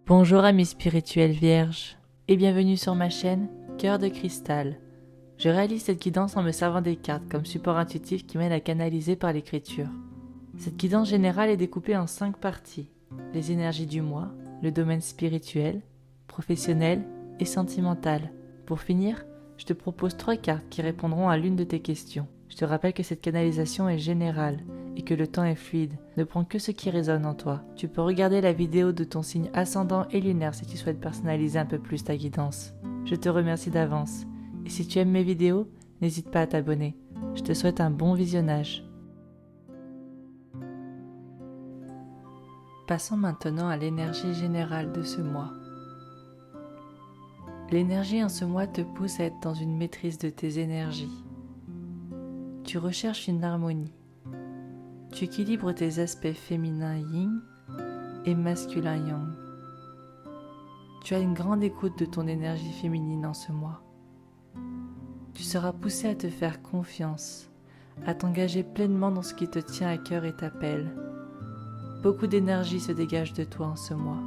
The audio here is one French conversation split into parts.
Bonjour amis spirituels vierges et bienvenue sur ma chaîne Cœur de Cristal. Je réalise cette guidance en me servant des cartes comme support intuitif qui m'aide à canaliser par l'écriture. Cette guidance générale est découpée en 5 parties. Les énergies du mois, le domaine spirituel, professionnel et sentimental. Pour finir, je te propose 3 cartes qui répondront à l'une de tes questions. Je te rappelle que cette canalisation est générale et que le temps est fluide. Ne prends que ce qui résonne en toi. Tu peux regarder la vidéo de ton signe ascendant et lunaire si tu souhaites personnaliser un peu plus ta guidance. Je te remercie d'avance. Et si tu aimes mes vidéos, n'hésite pas à t'abonner. Je te souhaite un bon visionnage. Passons maintenant à l'énergie générale de ce mois. L'énergie en ce mois te pousse à être dans une maîtrise de tes énergies. Tu recherches une harmonie. Tu équilibres tes aspects féminins yin et masculin yang. Tu as une grande écoute de ton énergie féminine en ce mois. Tu seras poussé à te faire confiance, à t'engager pleinement dans ce qui te tient à cœur et t'appelle. Beaucoup d'énergie se dégage de toi en ce mois.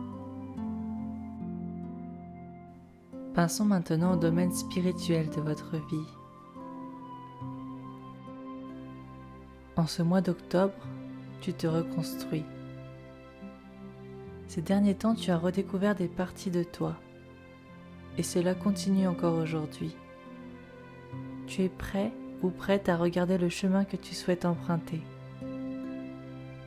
Passons maintenant au domaine spirituel de votre vie. En ce mois d'octobre, tu te reconstruis. Ces derniers temps, tu as redécouvert des parties de toi, et cela continue encore aujourd'hui. Tu es prêt ou prête à regarder le chemin que tu souhaites emprunter.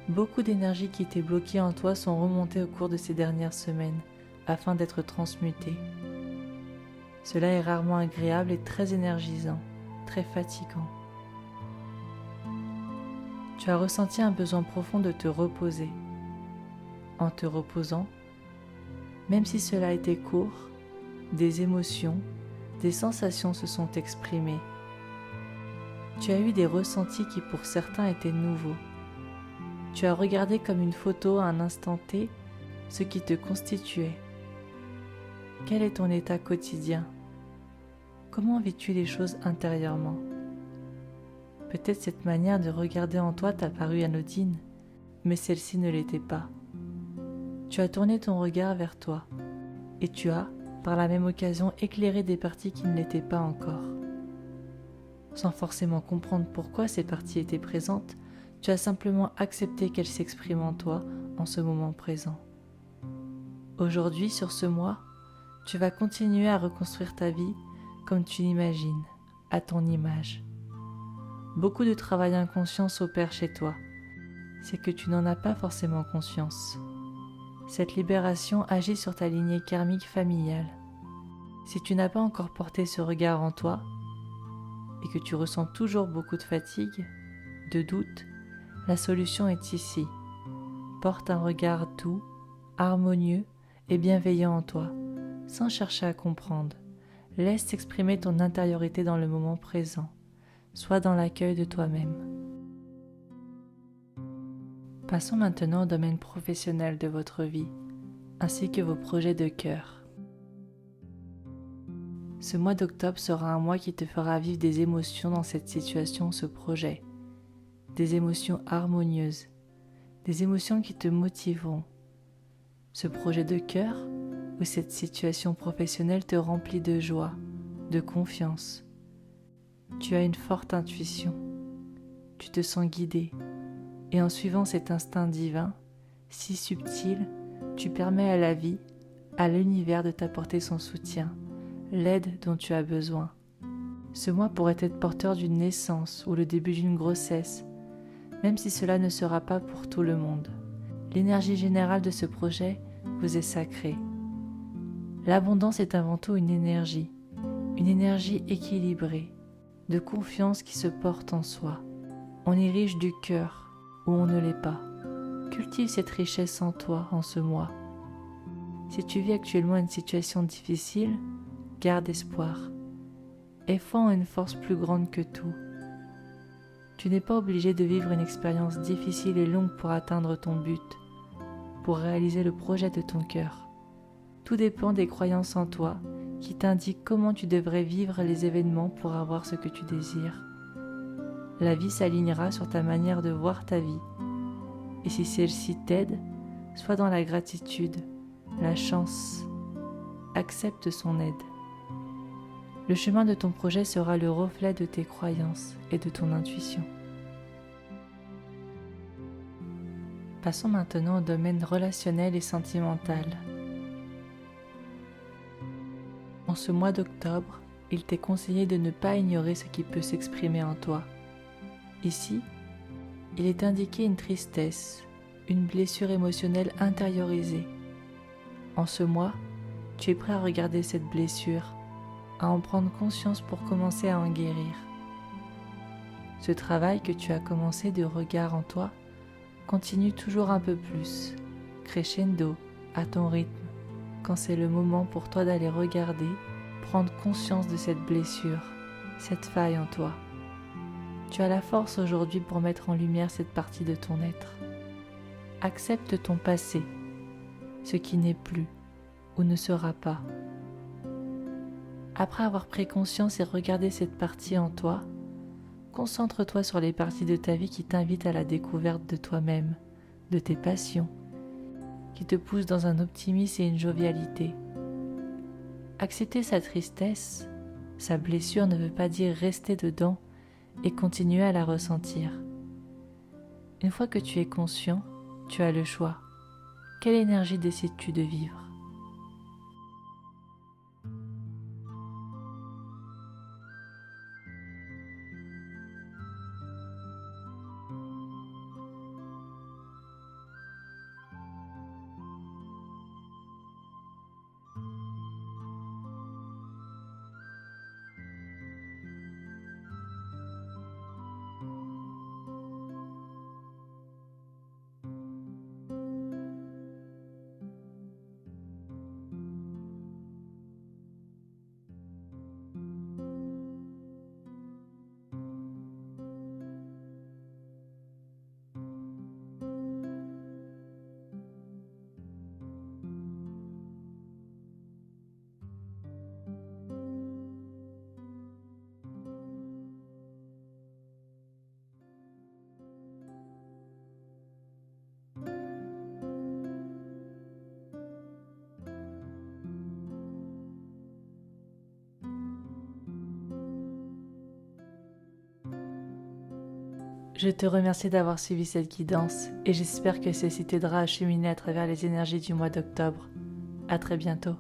Beaucoup d'énergie qui était bloquée en toi sont remontées au cours de ces dernières semaines, afin d'être transmutées. Cela est rarement agréable et très énergisant, très fatigant. Tu as ressenti un besoin profond de te reposer. En te reposant, même si cela a été court, des émotions, des sensations se sont exprimées. Tu as eu des ressentis qui pour certains étaient nouveaux. Tu as regardé comme une photo à un instant T ce qui te constituait. Quel est ton état quotidien? Comment vis-tu les choses intérieurement? Peut-être cette manière de regarder en toi t'a paru anodine, mais celle-ci ne l'était pas. Tu as tourné ton regard vers toi, et tu as, par la même occasion, éclairé des parties qui ne l'étaient pas encore. Sans forcément comprendre pourquoi ces parties étaient présentes, tu as simplement accepté qu'elles s'expriment en toi en ce moment présent. Aujourd'hui, sur ce mois, tu vas continuer à reconstruire ta vie comme tu l'imagines, à ton image. Beaucoup de travail inconscient s'opère chez toi. C'est que tu n'en as pas forcément conscience. Cette libération agit sur ta lignée karmique familiale. Si tu n'as pas encore porté ce regard en toi, et que tu ressens toujours beaucoup de fatigue, de doute, la solution est ici. Porte un regard doux, harmonieux et bienveillant en toi, sans chercher à comprendre. Laisse s'exprimer ton intériorité dans le moment présent. Sois dans l'accueil de toi-même. Passons maintenant au domaine professionnel de votre vie, ainsi que vos projets de cœur. Ce mois d'octobre sera un mois qui te fera vivre des émotions dans cette situation, ce projet. Des émotions harmonieuses, des émotions qui te motiveront. Ce projet de cœur ou cette situation professionnelle te remplit de joie, de confiance. Tu as une forte intuition, tu te sens guidé, et en suivant cet instinct divin, si subtil, tu permets à la vie, à l'univers de t'apporter son soutien, l'aide dont tu as besoin. Ce mois pourrait être porteur d'une naissance ou le début d'une grossesse, même si cela ne sera pas pour tout le monde. L'énergie générale de ce projet vous est sacrée. L'abondance est avant tout une énergie équilibrée, de confiance qui se porte en soi. On est riche du cœur ou on ne l'est pas. Cultive cette richesse en toi en ce mois. Si tu vis actuellement une situation difficile, garde espoir. Aie foi en une force plus grande que tout. Tu n'es pas obligé de vivre une expérience difficile et longue pour atteindre ton but, pour réaliser le projet de ton cœur. Tout dépend des croyances en toi qui t'indiquent comment tu devrais vivre les événements pour avoir ce que tu désires. La vie s'alignera sur ta manière de voir ta vie. Et si celle-ci t'aide, sois dans la gratitude. la chance. Accepte son aide. Le chemin de ton projet sera le reflet de tes croyances et de ton intuition. Passons maintenant au domaine relationnel et sentimental. En ce mois d'octobre, il t'est conseillé de ne pas ignorer ce qui peut s'exprimer en toi. Ici, il est indiqué une tristesse, une blessure émotionnelle intériorisée. En ce mois, tu es prêt à regarder cette blessure, à en prendre conscience pour commencer à en guérir. Ce travail que tu as commencé de regard en toi continue toujours un peu plus, crescendo, à ton rythme, quand c'est le moment pour toi d'aller regarder, prendre conscience de cette blessure, cette faille en toi. Tu as la force aujourd'hui pour mettre en lumière cette partie de ton être. Accepte ton passé, ce qui n'est plus ou ne sera pas. Après avoir pris conscience et regardé cette partie en toi, concentre-toi sur les parties de ta vie qui t'invitent à la découverte de toi-même, de tes passions, qui te poussent dans un optimisme et une jovialité. Accepter sa tristesse, sa blessure ne veut pas dire rester dedans et continuer à la ressentir. Une fois que tu es conscient, tu as le choix. Quelle énergie décides-tu de vivre ? Je te remercie d'avoir suivi cette guidance et j'espère que ceci t'aidera à cheminer à travers les énergies du mois d'octobre. À très bientôt.